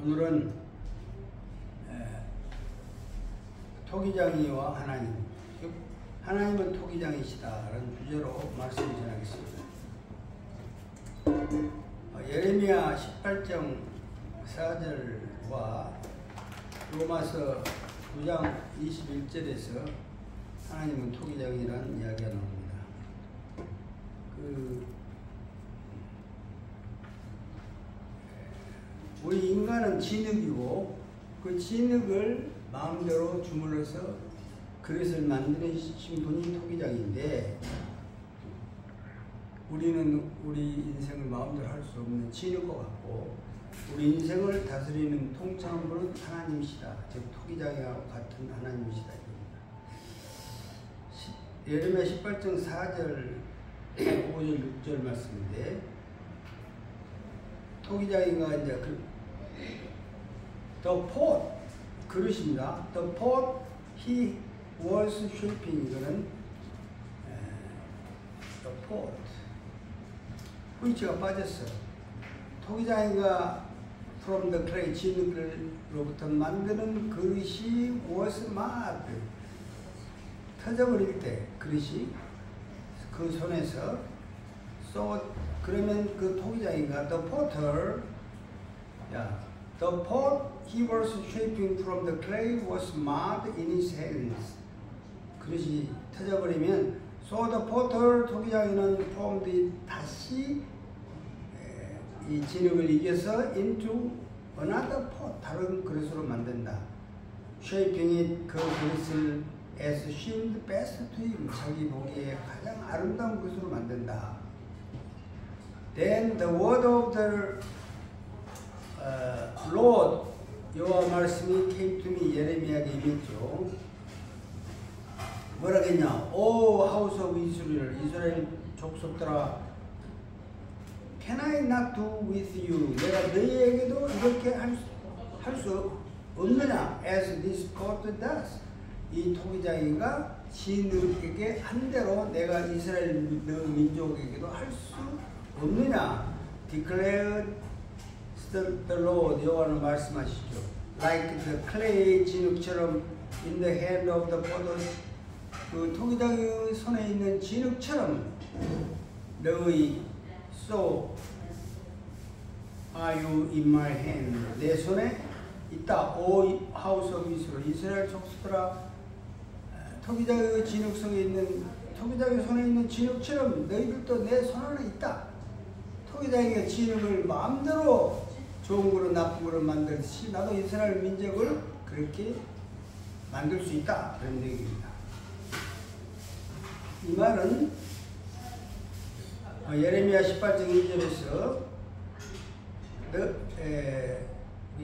오늘은 토기장이와 하나님, 하나님은 토기장이시다라는 주제로 말씀을 전하겠습니다. 예레미야 18장 4절과 로마서 9장 21절에서 하나님은 토기장이라는 이야기가 나옵니다. 우리 인간은 진흙이고 그 진흙을 마음대로 주물러서 그릇을 만드신 분이 토기장인데, 우리는 우리 인생을 마음대로 할 수 없는 진흙과 같고 우리 인생을 다스리는 통치하는 분은 하나님이시다. 즉 토기장이와 같은 하나님이시다. 예레미야 18장 4절, 5절, 6절 말씀인데, 토기장이가 이제 the pot, 그릇입니다. The pot he was shaping, 이거는 the pot, 후이치가 빠졌어. 토기장이가 from the clay, 진흙으로부터 만드는 그릇이 was made, 터져버릴 때 그릇이 그 손에서 그러면 그 토기장이가 the potter, the pot he was shaping from the clay was made in his hands. 그릇이 터져버리면 so the potter, 토기장이는 formed it, 다시 이 진흙을 이겨서 into another pot, 다른 그릇으로 만든다. shaping it, 그 그릇을 as seemed best to him, 자기 보기에 가장 아름다운 것으로 만든다. Then the word of the Lord, 여호와 말씀이 came to me, 예레미야에게 임했죠. 뭐라겠냐? O house of Israel, 이스라엘 족속들아, can I not do with you? 내가 너희에게도 이렇게 할 수 없느냐? As this pot does. 이 토기장이가 진흙에게 한 대로 내가 이스라엘 민족에게도 할 수 없느냐? Declared the Lord, 여호와는 말씀하시죠. Like the clay, 진흙처럼 in the hand of the potter, 그 토기장의 손에 있는 진흙처럼 너희 so are you in my hand, 내 손에 있다. O house of Israel, 이스라엘 족속들아, 토기장의 진흙 속에 있는, 토기장의 손에 있는 진흙처럼 너희들도 내 손 안에 있다. 토기장의 진흙을 마음대로 좋은 거로 나쁜 거로 만들듯이 나도 이스라엘 민족을 그렇게 만들 수 있다. 그런 얘기입니다. 이 말은 예레미야 18장 2절에서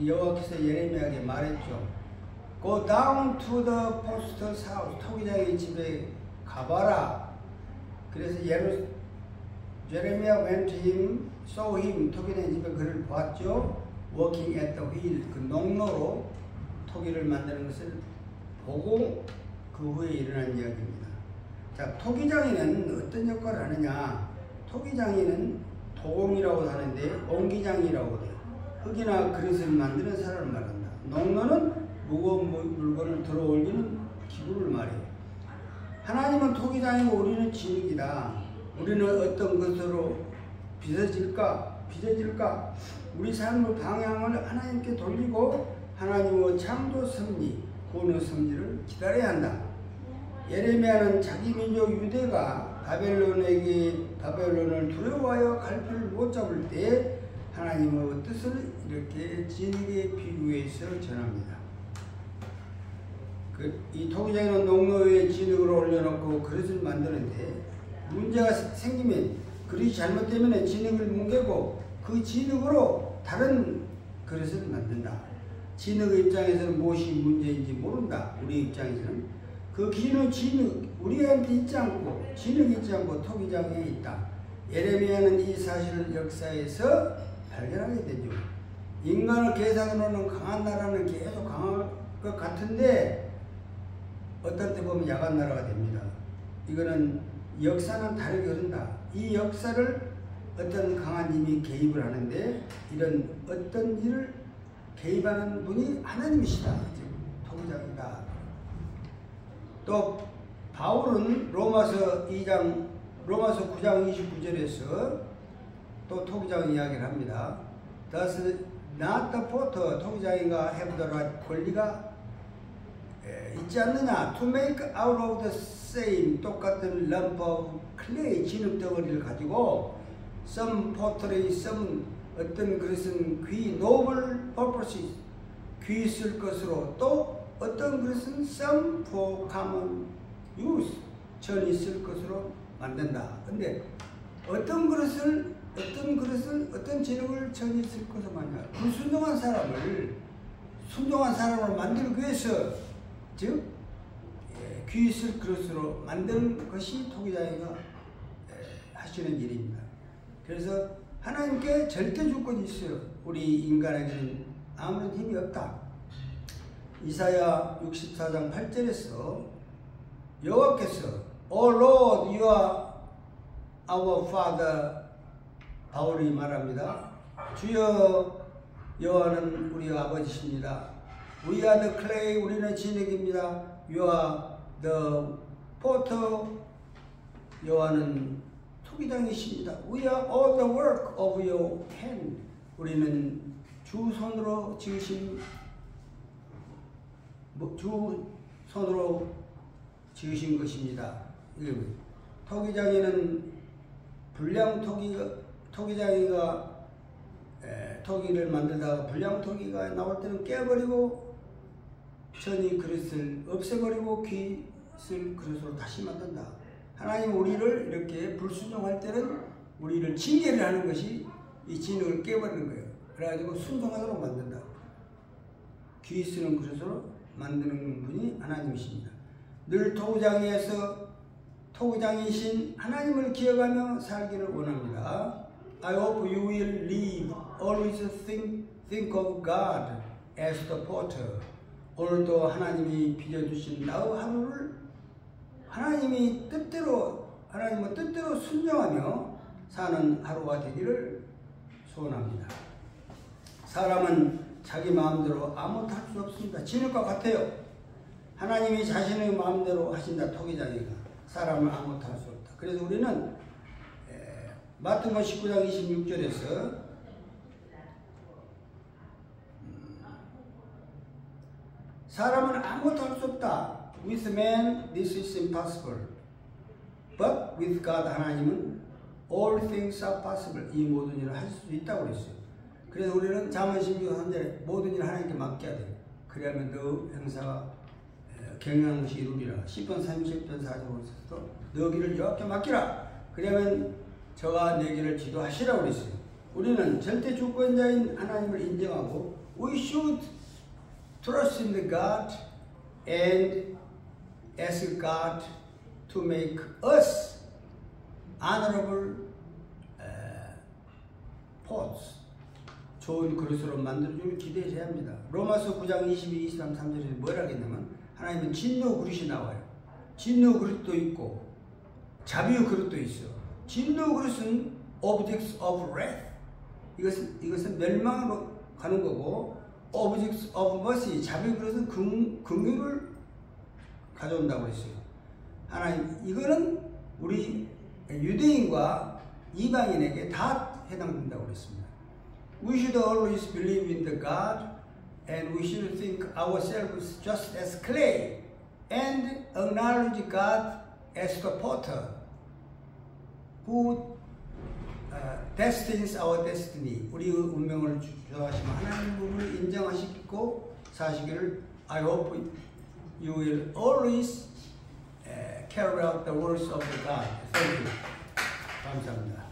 여호와께서 예레미야에게 말했죠. Go down to the pastor's house, 토기장의 집에 가봐라. 그래서 예레미야 went to him, saw him, 토기장의 집에 그를 보았죠. Working at the wheel, 그 농로로 토기를 만드는 것을 보고 그 후에 일어난 이야기입니다. 자, 토기장이는 어떤 역할을 하느냐? 토기장이는 도공이라고 하는데 옹기장이라고 해요. 흙이나 그릇을 만드는 사람을 말한다. 농로는 무거운 물건을 들어 올리는 기구를 말해요. 하나님은 토기장이고 우리는 진흙이다. 우리는 어떤 것으로 빚어질까? 우리 삶의 방향을 하나님께 돌리고 하나님의 창조 섭리, 구원의 섭리를 기다려야 한다. 예레미야는 자기 민족 유대가 바벨론을 두려워하여 갈피를 못 잡을 때 하나님의 뜻을 이렇게 진흙에 비유해서 전합니다. 이 토기장이는 농로 위에 진흙을 올려놓고 그릇을 만드는데, 문제가 생기면 그릇이 잘못되면 진흙을 뭉개고 그 진흙으로 다른 그릇을 만든다. 진흙의 입장에서는 무엇이 문제인지 모른다. 우리 입장에서는 그 기는 진흙, 우리한테 있지 않고 진흙이 있지 않고 토기장에 있다. 예레미야는 이 사실을 역사에서 발견하게 되죠. 인간을 계산으로는 강한 나라는 계속 강할 것 같은데 어떤 때 보면 약한 나라가 됩니다. 이거는 역사는 다르게 흐른다. 이 역사를 어떤 강한 힘이 개입을 하는데 이런 어떤 일을 개입하는 분이 하나님이시다. 토기장이다. 또 바울은 로마서 9장 29절에서 또 토기장 이야기를 합니다. Does not the potter, 토기장이가 have the right, 권리가 있지 않느냐? To make out of the same, 똑같은 lump of clay, 진흙 덩어리를 가지고 some pottery, some 어떤 그릇은 귀, noble purposes, 귀 쓸 것으로, 또 어떤 그릇은 some for common use, 전이 쓸 것으로 만든다. 근데 어떤 진흙을 전이 쓸 것으로 만든다. 불순종한 사람을 순종한 사람을 만들기 위해서, 즉 귀 쓸 그릇으로 만드는 것이 토기장이가 하시는 일입니다. 그래서 하나님께 절대 주권이 있어요. 우리 인간에게는 아무런 힘이 없다. 이사야 64장 8절에서 여호와께서 O Lord, you are our Father, 바울이 말합니다. 주여, 여호와는 우리 아버지십니다. We are the clay, 우리는 진흙입니다. You are the potter, 여호와는 토기장이십니다. We are all the work of your hand, 우리는 주 손으로 지으신 것입니다. 토기장이는 불량 토기장이가 토기를 만들다가 불량 토기가 나올 때는 깨버리고 전이 그릇을 없애버리고 귀 쓸 그릇으로 다시 만든다. 하나님 우리를 이렇게 불순종할 때는 우리를 징계를 하는 것이 이 진흙을 깨버리는 거예요. 그래가지고 순종하도록 만든다. 귀 쓰는 그릇으로 만드는 분이 하나님이십니다. 늘 토기장이신 하나님을 기억하며 살기를 원합니다. I hope you will live, always think of God as the potter. 오늘도 하나님이 빚어주신 나의 하루를 하나님의 뜻대로 순종하며 사는 하루가 되기를 소원합니다. 사람은 자기 마음대로 아무것도 할 수 없습니다. 진흙과 같아요. 하나님이 자신의 마음대로 하신다. 토기장이가 사람은 아무것도 할 수 없다. 그래서 우리는 마태복음 19장 26절에서 사람은 아무것도 할 수 없다. With man this is impossible. But with God, 하나님은 all things are possible. 이 모든 일을 할 수 있다고 그랬어요. 그래서 우리는 잠언 16절에 모든 일을 하나님께 맡겨야 돼요. 그래야만 너 행사가 경영한 것이 이루리라. 10편 30편 40절에서도 너 길을 여호와께 맡기라. 그러면 저가 내 길을 지도하시라고 그랬어요. 우리는 절대 주권자인 하나님을 인정하고 We should trust in the God and ask God to make us honorable pots. 좋은 그릇으로 만들어주길 기대해야 합니다. 로마서 9장 22, 23, 3절에 뭐라 했냐면 하나님은 진노 그릇이 나와요. 진노 그릇도 있고 자비의 그릇도 있어. 진노 그릇은 objects of wrath. 이것은 멸망으로 가는 거고 objects of mercy, 자비의 그릇은 긍휼을 가져온다고 했어요. 하나님, 이거는 우리 유대인과 이방인에게 다 해당된다고 그랬습니다. We should always believe in the God and we should think ourselves just as clay and acknowledge God as the potter who destines our destiny. 우리의 운명을 주도하시는 하나님을 인정하시고 사시기를 I hope you will always carry out the words of the God. Thank you. 감사합니다.